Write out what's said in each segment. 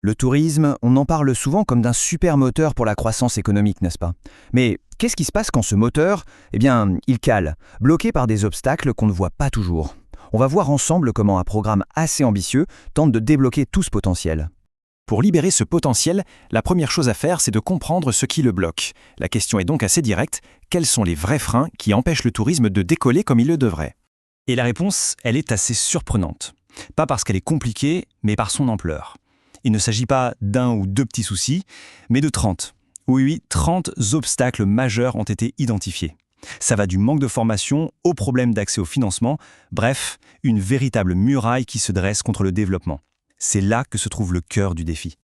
Le tourisme, on en parle souvent comme d'un super moteur pour la croissance économique, n'est-ce pas? Mais qu'est-ce qui se passe quand ce moteur, il cale, bloqué par des obstacles qu'on ne voit pas toujours? On va voir ensemble comment un programme assez ambitieux tente de débloquer tout ce potentiel. Pour libérer ce potentiel, la première chose à faire, c'est de comprendre ce qui le bloque. La question est donc assez directe, quels sont les vrais freins qui empêchent le tourisme de décoller comme il le devrait? Et la réponse, elle est assez surprenante. Pas parce qu'elle est compliquée, mais par son ampleur. Il ne s'agit pas d'un ou deux petits soucis, mais de 30. Oui, 30 obstacles majeurs ont été identifiés. Ça va du manque de formation au problème d'accès au financement, bref, une véritable muraille qui se dresse contre le développement. C'est là que se trouve le cœur du défi.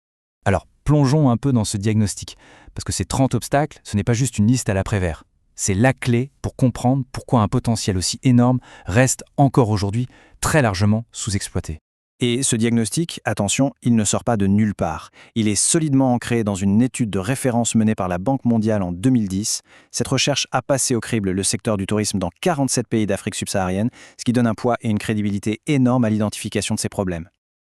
Alors, plongeons un peu dans ce diagnostic, parce que ces 30 obstacles, ce n'est pas juste une liste à la Prévert. C'est la clé pour comprendre pourquoi un potentiel aussi énorme reste encore aujourd'hui très largement sous-exploité. Et ce diagnostic, attention, il ne sort pas de nulle part. Il est solidement ancré dans une étude de référence menée par la Banque mondiale en 2010. Cette recherche a passé au crible le secteur du tourisme dans 47 pays d'Afrique subsaharienne, ce qui donne un poids et une crédibilité énorme à l'identification de ces problèmes.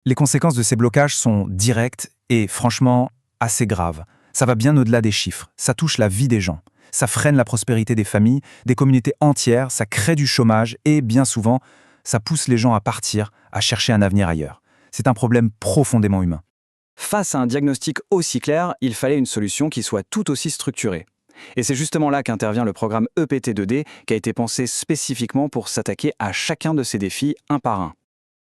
Les conséquences de ces blocages sont directes et franchement assez graves. Ça va bien au-delà des chiffres, ça touche la vie des gens. Ça freine la prospérité des familles, des communautés entières, ça crée du chômage et, bien souvent, ça pousse les gens à partir, à chercher un avenir ailleurs. C'est un problème profondément humain. Face à un diagnostic aussi clair, il fallait une solution qui soit tout aussi structurée. Et c'est justement là qu'intervient le programme EPT2D, qui a été pensé spécifiquement pour s'attaquer à chacun de ces défis un par un.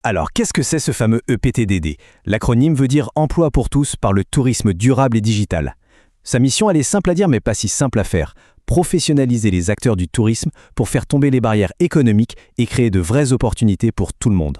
Alors, qu'est-ce que c'est ce fameux EPTDD? L'acronyme veut dire Emploi pour tous par le tourisme durable et digital. Sa mission, elle est simple à dire, mais pas si simple à faire. Professionnaliser les acteurs du tourisme pour faire tomber les barrières économiques et créer de vraies opportunités pour tout le monde.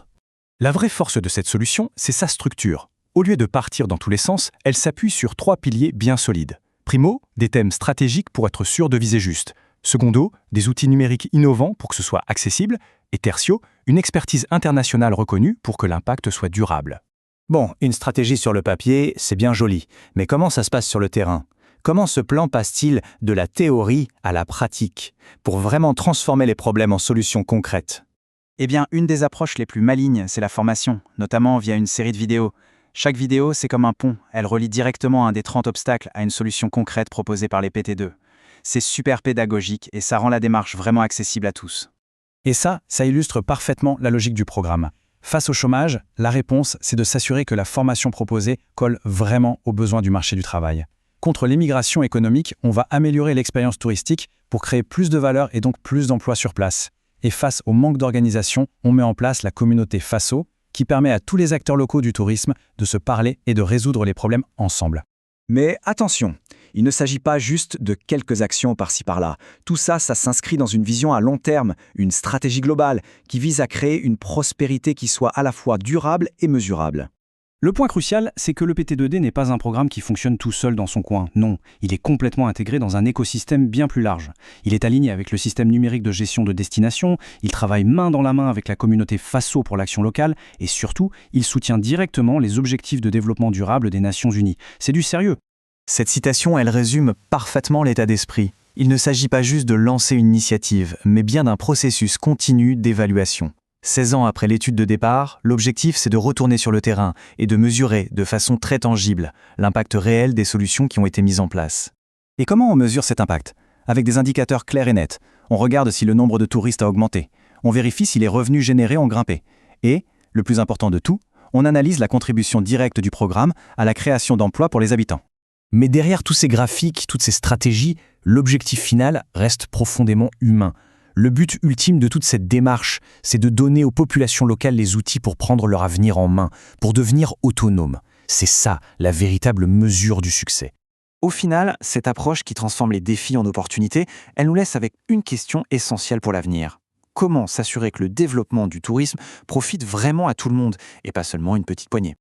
La vraie force de cette solution, c'est sa structure. Au lieu de partir dans tous les sens, elle s'appuie sur 3 piliers bien solides. Primo, des thèmes stratégiques pour être sûr de viser juste. Secondo, des outils numériques innovants pour que ce soit accessible. Et tertio, une expertise internationale reconnue pour que l'impact soit durable. Bon, une stratégie sur le papier, c'est bien joli. Mais comment ça se passe sur le terrain? Comment ce plan passe-t-il de la théorie à la pratique, pour vraiment transformer les problèmes en solutions concrètes? Eh bien, une des approches les plus malignes, c'est la formation, notamment via une série de vidéos. Chaque vidéo, c'est comme un pont, elle relie directement un des 30 obstacles à une solution concrète proposée par les PT2. C'est super pédagogique et ça rend la démarche vraiment accessible à tous. Et ça illustre parfaitement la logique du programme. Face au chômage, la réponse, c'est de s'assurer que la formation proposée colle vraiment aux besoins du marché du travail. Contre l'immigration économique, on va améliorer l'expérience touristique pour créer plus de valeur et donc plus d'emplois sur place. Et face au manque d'organisation, on met en place la communauté FASO, qui permet à tous les acteurs locaux du tourisme de se parler et de résoudre les problèmes ensemble. Mais attention, il ne s'agit pas juste de quelques actions par-ci par-là. Tout ça, ça s'inscrit dans une vision à long terme, une stratégie globale qui vise à créer une prospérité qui soit à la fois durable et mesurable. Le point crucial, c'est que le PT2D n'est pas un programme qui fonctionne tout seul dans son coin. Non, il est complètement intégré dans un écosystème bien plus large. Il est aligné avec le système numérique de gestion de destination, il travaille main dans la main avec la communauté FASO pour l'action locale, et surtout, il soutient directement les objectifs de développement durable des Nations Unies. C'est du sérieux. Cette citation, elle résume parfaitement l'état d'esprit. Il ne s'agit pas juste de lancer une initiative, mais bien d'un processus continu d'évaluation. 16 ans après l'étude de départ, l'objectif c'est de retourner sur le terrain et de mesurer de façon très tangible l'impact réel des solutions qui ont été mises en place. Et comment on mesure cet impact? Avec des indicateurs clairs et nets. On regarde si le nombre de touristes a augmenté. On vérifie si les revenus générés ont grimpé. Et, le plus important de tout, on analyse la contribution directe du programme à la création d'emplois pour les habitants. Mais derrière tous ces graphiques, toutes ces stratégies, l'objectif final reste profondément humain. Le but ultime de toute cette démarche, c'est de donner aux populations locales les outils pour prendre leur avenir en main, pour devenir autonomes. C'est ça, la véritable mesure du succès. Au final, cette approche qui transforme les défis en opportunités, elle nous laisse avec une question essentielle pour l'avenir. Comment s'assurer que le développement du tourisme profite vraiment à tout le monde et pas seulement une petite poignée?